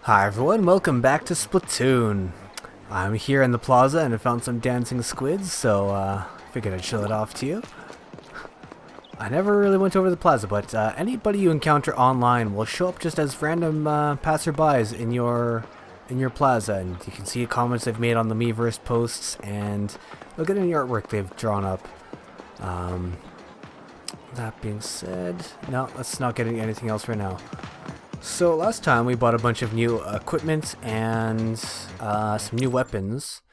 Hi everyone, welcome back to Splatoon. I'm here in the plaza and I found some dancing squids, so figured I'd show it off to you. I never really went over the plaza, but anybody you encounter online will show up just as random passerbys in your plaza, and you can see comments they've made on the Miiverse posts, and look at any artwork they've drawn up. That being said, no, let's not get into anything else right now. So last time we bought a bunch of new equipment and some new weapons.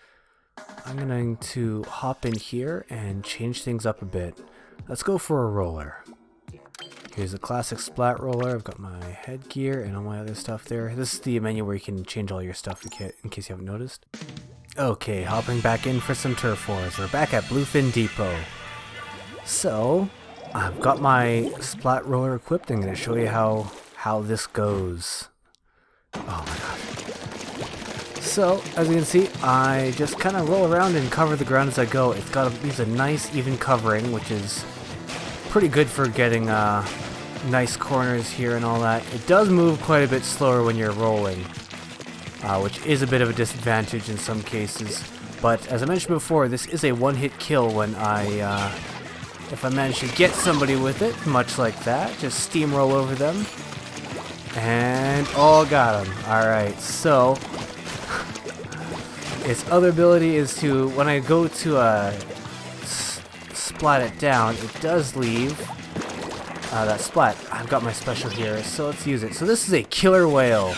I'm going to hop in here and change things up a bit. Let's go for a roller. Here's a classic Splat Roller. I've got my headgear and all my other stuff there. This is the menu where you can change all your stuff in case you haven't noticed. Okay, hopping back in for some turf wars. We're back at Bluefin Depot. So, I've got my Splat Roller equipped. I'm going to show you how this goes. Oh my god. So, as you can see, I just kind of roll around and cover the ground as I go. It's got a nice even covering, which is pretty good for getting nice corners here and all that. It does move quite a bit slower when you're rolling, which is a bit of a disadvantage in some cases. But as I mentioned before, this is a one-hit kill when if I manage to get somebody with it, much like that, just steamroll over them. And got him. Alright, so its other ability is to, when I go to splat it down, it does leave that splat. I've got my special here, so let's use it. So this is a killer whale.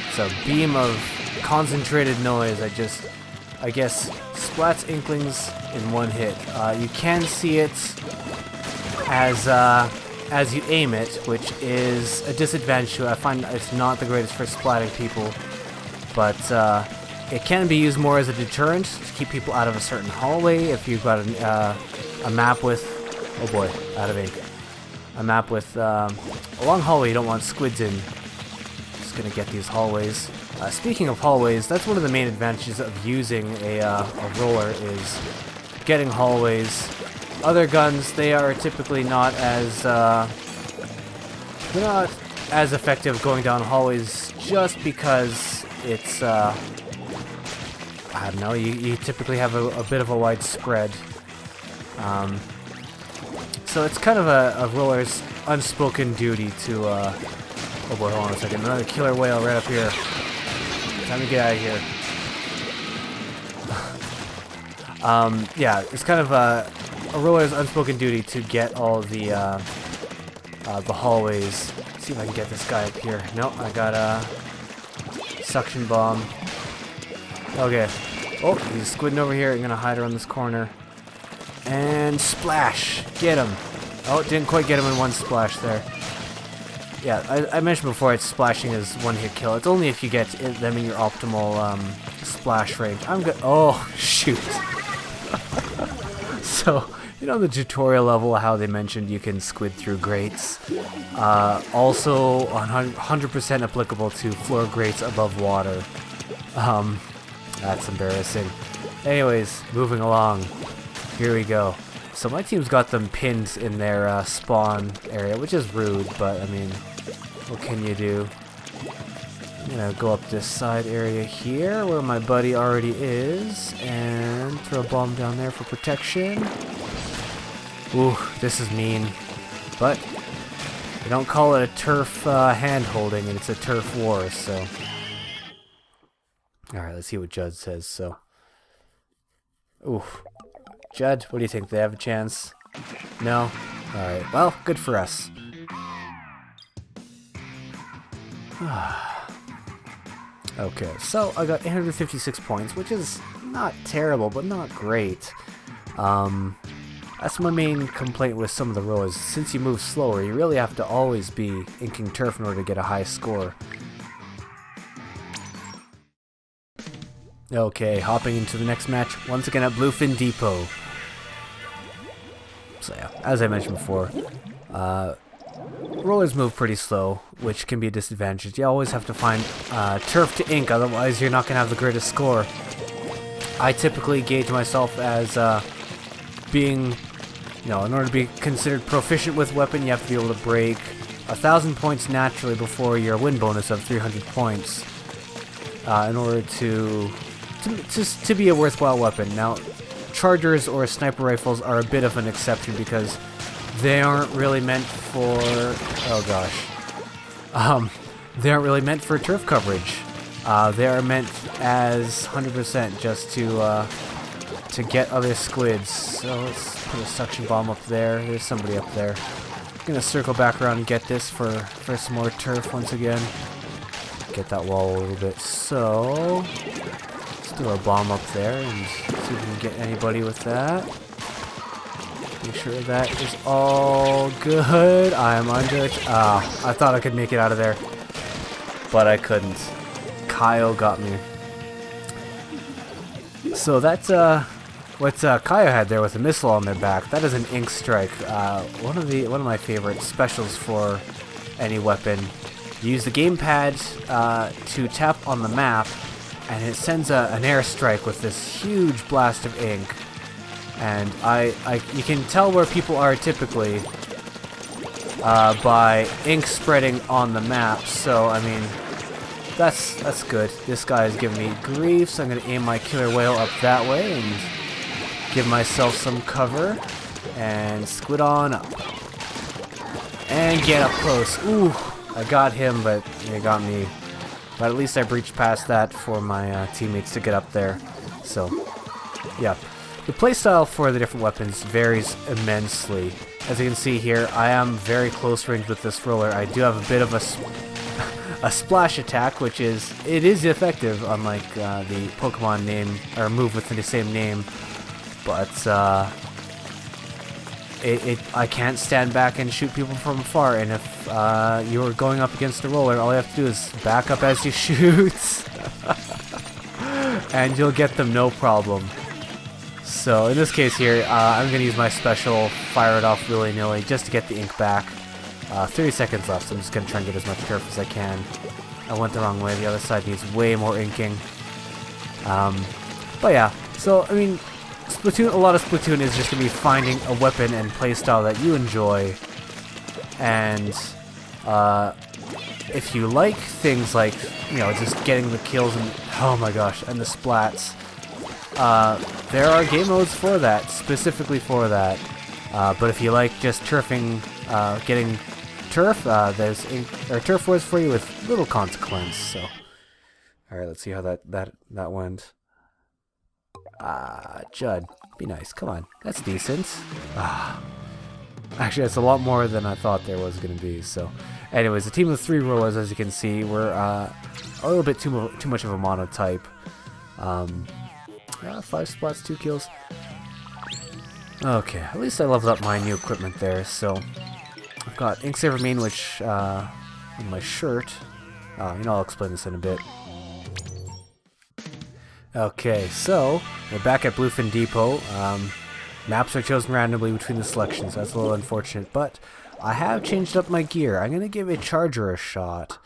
It's a beam of concentrated noise. I guess splats inklings in one hit. You can see it as you aim it, which is a disadvantage. I find it's not the greatest for splatting people, but it can be used more as a deterrent to keep people out of a certain hallway. If you've got a map with, oh boy, out of ink, a map with a long hallway you don't want squids in. Just gonna get these hallways. Speaking of hallways, that's one of the main advantages of using a roller, is getting hallways. Other guns, they are typically not as they're not as effective going down hallways, just because it's I don't know, you typically have a bit of a wide spread. So it's kind of a roller's unspoken duty to oh boy, hold on a second, another killer whale right up here. Time to get out of here. Yeah, it's kind of a roller's unspoken duty to get all the hallways. Let's see if I can get this guy up here. Nope, I got a suction bomb. Okay. Oh, he's squidding over here. I'm gonna hide around this corner. And splash! Get him! Oh, didn't quite get him in one splash there. Yeah, I mentioned before, it's splashing is one-hit kill. It's only if you get them in your optimal splash range. I'm good. Oh, shoot. So, you know the tutorial level, how they mentioned you can squid through grates? Also 100% applicable to floor grates above water. That's embarrassing. Anyways, moving along. Here we go. So my team's got them pinned in their spawn area, which is rude, but I mean, what can you do? I'm gonna go up this side area here, where my buddy already is, and throw a bomb down there for protection. Ooh, this is mean. But they don't call it a turf hand-holding, and it's a turf war, so. Alright, let's see what Judd says, so. Ooh. Judd, what do you think? They have a chance? No? Alright, well, good for us. Okay, so I got 856 points, which is not terrible, but not great. That's my main complaint with some of the rollers. Since you move slower, you really have to always be inking turf in order to get a high score. Okay, hopping into the next match, once again at Bluefin Depot. So yeah, as I mentioned before, rollers move pretty slow, which can be a disadvantage. You always have to find turf to ink, otherwise you're not going to have the greatest score. I typically gauge myself as being, you know, in order to be considered proficient with weapon, you have to be able to break 1,000 points naturally before your win bonus of 300 points. in order to be a worthwhile weapon. Now, chargers or sniper rifles are a bit of an exception because they aren't really meant for... oh gosh. They aren't really meant for turf coverage. They are meant as 100% just to get other squids. So let's put a suction bomb up there. There's somebody up there. I'm gonna circle back around and get this for some more turf once again. Get that wall a little bit. So let's do a bomb up there and see if we can get anybody with that. Make sure that is all good. I'm under it. I thought I could make it out of there, but I couldn't. Kyle got me. So that's what Kaya had there with a missile on their back. That is an ink strike. One of my favorite specials for any weapon. You use the gamepad to tap on the map, and it sends an airstrike with this huge blast of ink. And you can tell where people are typically by ink spreading on the map. So I mean, that's good. This guy is giving me grief, so I'm gonna aim my killer whale up that way and give myself some cover and squid on up and get up close. Ooh, I got him, but he got me. But at least I breached past that for my teammates to get up there. So yeah. The playstyle for the different weapons varies immensely. As you can see here, I am very close range with this roller. I do have a bit of a splash attack, which is effective, unlike the Pokemon name or move with the same name. But I can't stand back and shoot people from afar. And if you're going up against the roller, all you have to do is back up as you shoot, and you'll get them no problem. So in this case here, I'm going to use my special, fire it off willy-nilly just to get the ink back. 30 seconds left, so I'm just going to try and get as much turf as I can. I went the wrong way, the other side needs way more inking. But yeah, so I mean, Splatoon, a lot of Splatoon is just going to be finding a weapon and playstyle that you enjoy. And if you like things like, you know, just getting the kills and, oh my gosh, and the splats, there are game modes for that, specifically for that. But if you like just turfing, getting turf, there's turf wars for you with little consequence. So, all right, let's see how that went. Judd, be nice. Come on, that's decent. Actually, that's a lot more than I thought there was going to be. So, anyways, a team of 3 rollers, as you can see, we're a little bit too much of a monotype. 5 splats, 2 kills. Okay, at least I leveled up my new equipment there. So I've got Inksaver Main, which in my shirt. You know, I'll explain this in a bit. Okay, so we're back at Bluefin Depot. Maps are chosen randomly between the selections. That's a little unfortunate, but I have changed up my gear. I'm gonna give a charger a shot.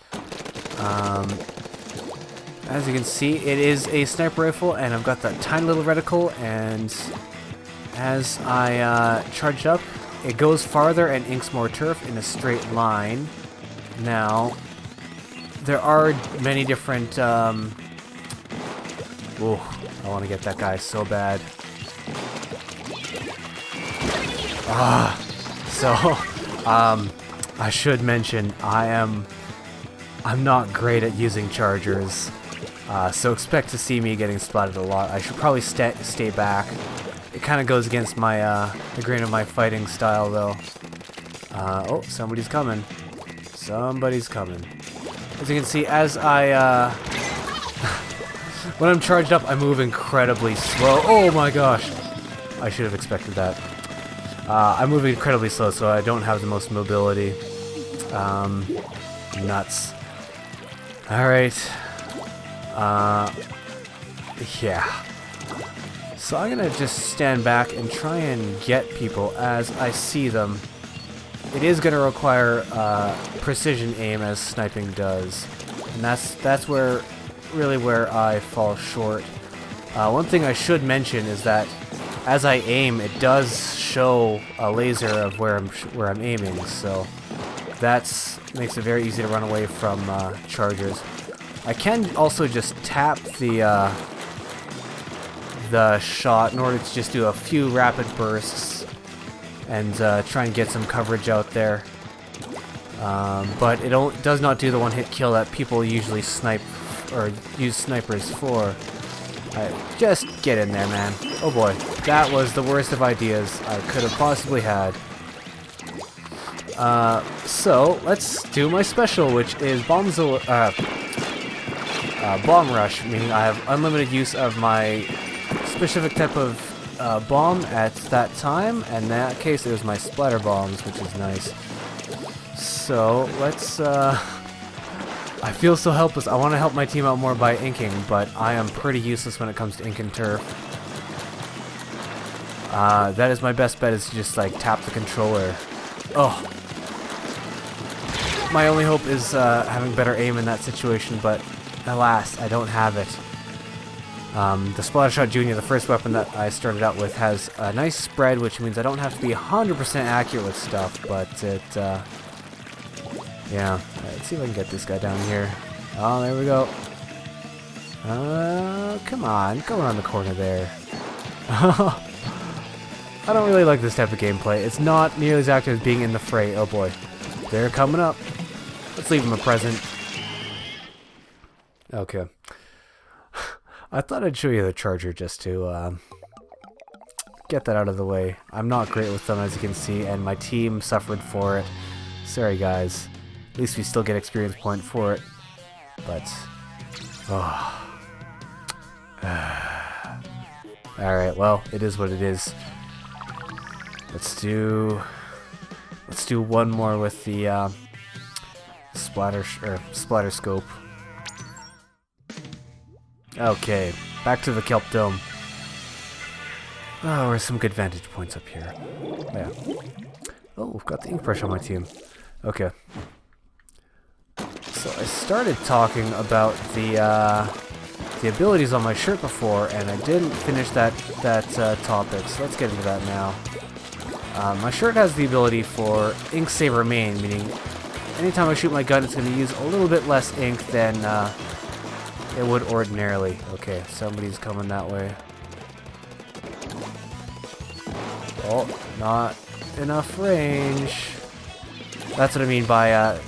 As you can see, it is a sniper rifle, and I've got that tiny little reticle, and as I charge up, it goes farther and inks more turf in a straight line. Now, there are many different... Ooh, I want to get that guy so bad. I should mention, I'm not great at using chargers. So expect to see me getting splatted a lot. I should probably stay back. It kind of goes against my the grain of my fighting style, though. Oh, somebody's coming. Somebody's coming. As you can see, as I when I'm charged up, I move incredibly slow. Oh my gosh! I should have expected that. I move incredibly slow, so I don't have the most mobility. Nuts. All right. Yeah. So I'm gonna just stand back and try and get people as I see them. It is gonna require precision aim, as sniping does, and that's where I fall short. One thing I should mention is that as I aim, it does show a laser of where I'm aiming, so that makes it very easy to run away from chargers. I can also just tap the shot in order to just do a few rapid bursts and try and get some coverage out there. But it does not do the one-hit kill that people usually snipe or use snipers for. Just get in there, man. Oh boy, that was the worst of ideas I could have possibly had. So let's do my special, which is bomb rush, meaning I have unlimited use of my specific type of bomb at that time, and in that case it was my splatter bombs, which is nice. So let's I feel so helpless. I want to help my team out more by inking, but I am pretty useless when it comes to ink and turf. That is my best bet, is to just like tap the controller. Oh, my only hope is having better aim in that situation, but alas, I don't have it. The Splattershot Junior, the first weapon that I started out with, has a nice spread, which means I don't have to be 100% accurate with stuff, but it, yeah. Let's see if I can get this guy down here. Oh, there we go. Come on, go around the corner there. I don't really like this type of gameplay. It's not nearly as active as being in the fray. Oh boy, they're coming up. Let's leave them a present. Okay. I thought I'd show you the charger just to get that out of the way. I'm not great with them, as you can see, and my team suffered for it. Sorry, guys. At least we still get experience point for it. But, oh. Alright, well, it is what it is. Let's do one more with the Splatterscope. Okay, back to the Kelp Dome. Oh, there's some good vantage points up here. Yeah. Oh, we've got the ink brush on my team. Okay. So I started talking about the abilities on my shirt before, and I didn't finish that topic. So let's get into that now. My shirt has the ability for Ink Saver Main, meaning anytime I shoot my gun, it's going to use a little bit less ink than it would ordinarily. Okay, somebody's coming that way. Oh, not enough range. That's what I mean by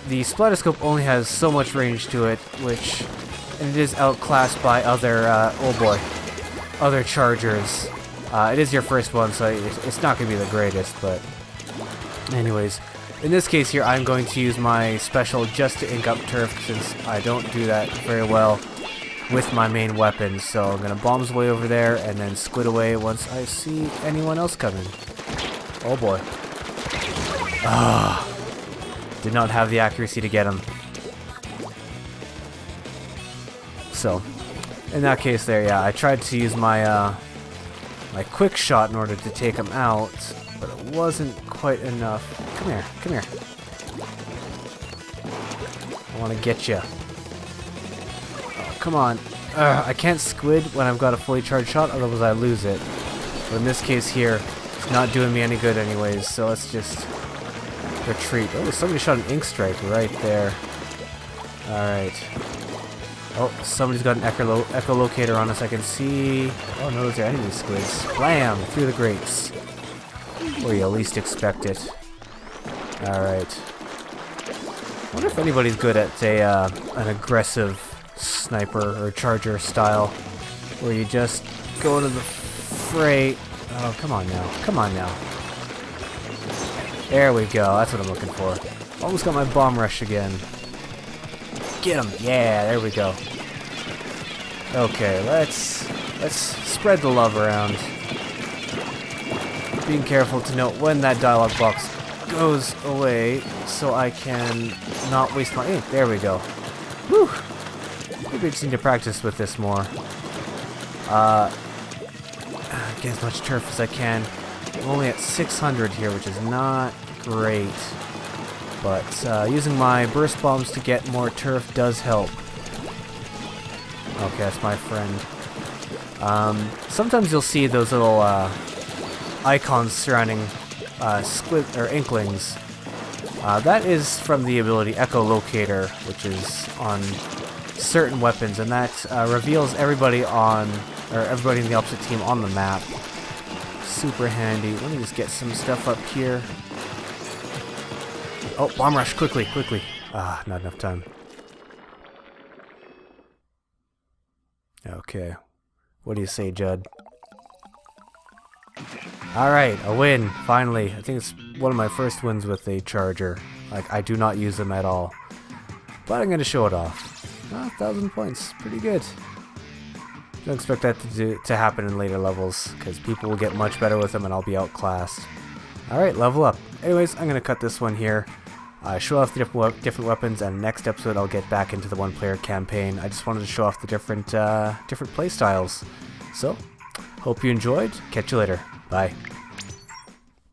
the Splatterscope only has so much range to it, and it is outclassed by other other chargers. It is your first one, so it's not going to be the greatest, but anyways, in this case here, I'm going to use my special just to ink up turf, since I don't do that very well with my main weapon. So I'm going to bombs away over there, and then squid away once I see anyone else coming. Oh boy. Ah. Did not have the accuracy to get him. So, in that case there, yeah, I tried to use my my quick shot in order to take him out, but it wasn't quite enough. Come here, come here. I want to get you. Oh, come on. I can't squid when I've got a fully charged shot, otherwise I lose it. But in this case here, it's not doing me any good anyways, so let's just retreat. Oh, somebody shot an ink strike right there. Alright. Oh, somebody's got an echolocator on us, I can see. Oh no, those are enemy squids. Blam! Through the grates. Where you least expect it. Alright. I wonder if anybody's good at an aggressive sniper or charger style, where you just go to the fray. Oh, come on now. Come on now. There we go, that's what I'm looking for. Almost got my bomb rush again. Get him! Yeah, there we go. Okay, let's spread the love around. Being careful to note when that dialog box goes away, so I can not waste my ink. There we go. Whew! Maybe I just need to practice with this more. Get as much turf as I can. I'm only at 600 here, which is not great. But using my burst bombs to get more turf does help. Okay, that's my friend. Sometimes you'll see those little icons surrounding squid or inklings, That is from the ability Echo Locator, which is on certain weapons, and that reveals everybody on, or everybody in the opposite team on the map. Super handy. Let me just get some stuff up here. Oh, bomb rush, quickly, quickly. Ah, not enough time. Okay. What do you say, Judd? Alright, a win, finally. I think it's one of my first wins with a charger. Like, I do not use them at all. But I'm going to show it off. 1,000 points. Pretty good. Don't expect that to happen in later levels, because people will get much better with them and I'll be outclassed. Alright, level up. Anyways, I'm going to cut this one here. Show off the different weapons, and next episode I'll get back into the one-player campaign. I just wanted to show off the different play styles. So, hope you enjoyed. Catch you later. Bye.